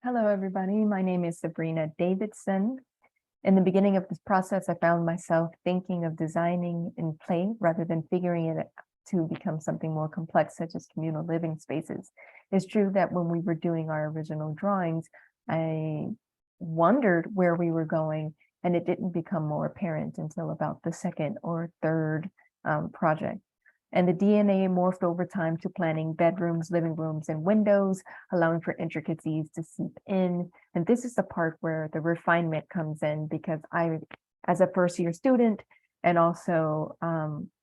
Hello, everybody. My name is Sabrina Davidson. In the beginning of this process, I found myself thinking of designing in play rather than figuring it to become something more complex, such as communal living spaces. It's true that when we were doing our original drawings, I wondered where we were going, and it didn't become more apparent until about the second or third project. And the DNA morphed over time to planning bedrooms, living rooms, and windows, allowing for intricacies to seep in. And this is the part where the refinement comes in because as a first year student, and also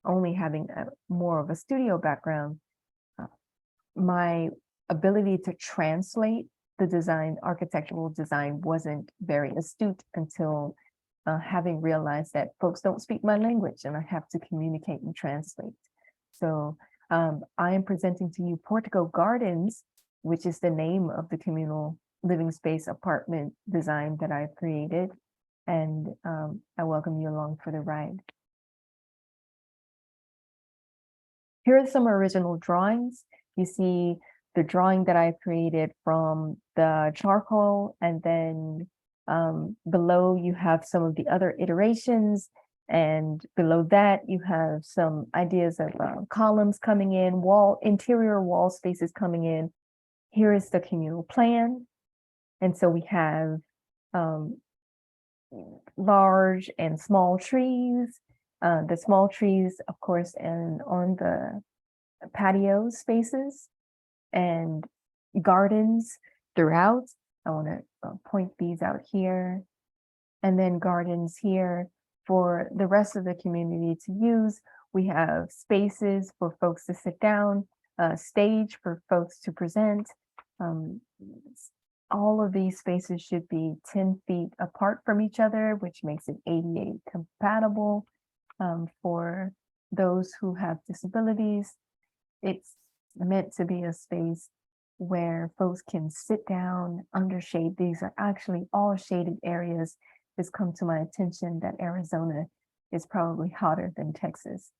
only having more of a studio background, uh, my ability to translate the design, architectural design, wasn't very astute until having realized that folks don't speak my language and I have to communicate and translate. So I am presenting to you Portico Gardens, which is the name of the communal living space apartment design that I've created. And I welcome you along for the ride. Here are some original drawings. You see the drawing that I created from the charcoal, and then below you have some of the other iterations. And below that, you have some ideas of columns coming in, interior wall spaces coming in. Here is the communal plan. And so we have large and small trees. The small trees, of course, and on the patio spaces and gardens throughout. I want to point these out here. And then gardens here for the rest of the community to use. We have spaces for folks to sit down, a stage for folks to present. All of these spaces should be 10 feet apart from each other, which makes it ADA compatible for those who have disabilities. It's meant to be a space where folks can sit down under shade. These are actually all shaded areas. It's come to my attention that Arizona is probably hotter than Texas.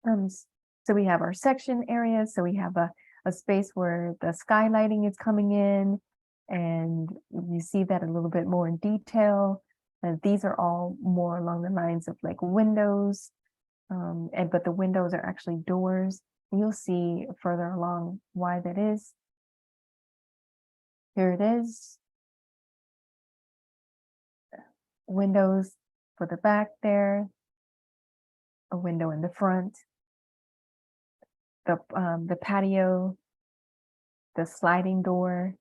So we have our section areas. So we have a space where the skylighting is coming in, and you see that a little bit more in detail. And these are all more along the lines of like windows, but the windows are actually doors. And you'll see further along why that is. Here it is. Windows for the back there, a window in the front, the patio, the sliding door.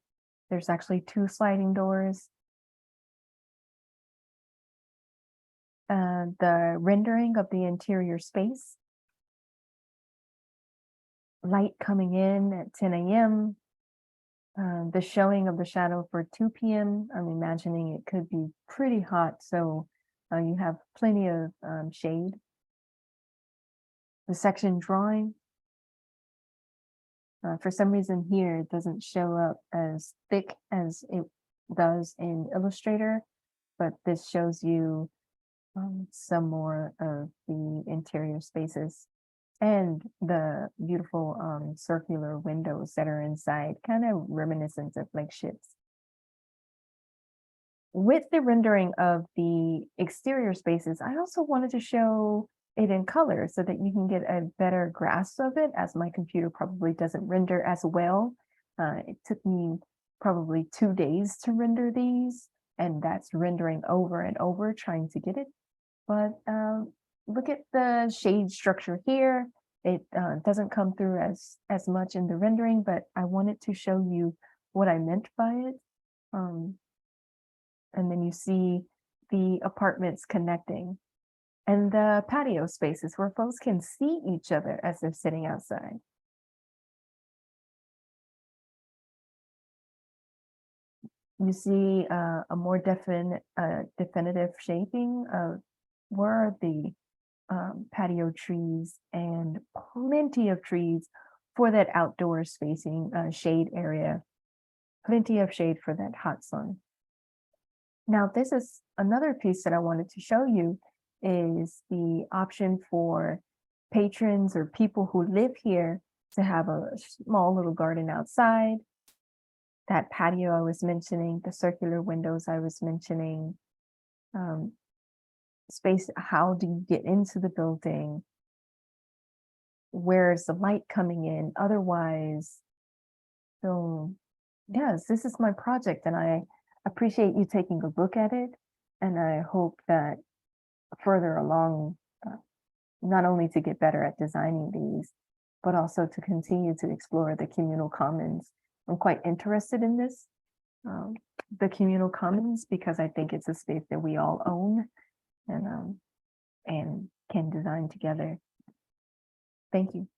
There's actually 2 sliding doors. The rendering of the interior space. Light coming in at 10 a.m. The showing of the shadow for 2 p.m. I'm imagining it could be pretty hot, so you have plenty of shade. The section drawing. For some reason here, it doesn't show up as thick as it does in Illustrator, but this shows you some more of the interior spaces and the beautiful circular windows that are inside, kind of reminiscent of like ships. With the rendering of the exterior spaces, I also wanted to show it in color so that you can get a better grasp of it, as my computer probably doesn't render as well. It took me probably 2 days to render these, and that's rendering over and over trying to get it. But look at the shade structure here. It doesn't come through as much in the rendering, but I wanted to show you what I meant by it. And then you see the apartments connecting and the patio spaces where folks can see each other as they're sitting outside. You see a more definitive shaping of where are the patio trees, and plenty of trees for that outdoor spacing shade area. Plenty of shade for that hot sun. Now, this is another piece that I wanted to show you, is the option for patrons or people who live here to have a small little garden outside. that patio I was mentioning, the circular windows I was mentioning, um, space, how do you get into the building? Where's the light coming in? Otherwise, so yes, this is my project and I appreciate you taking a look at it. And I hope that further along, not only to get better at designing these, but also to continue to explore the communal commons. I'm quite interested in this, um, the communal commons, because I think it's a space that we all own and can design together. Thank you.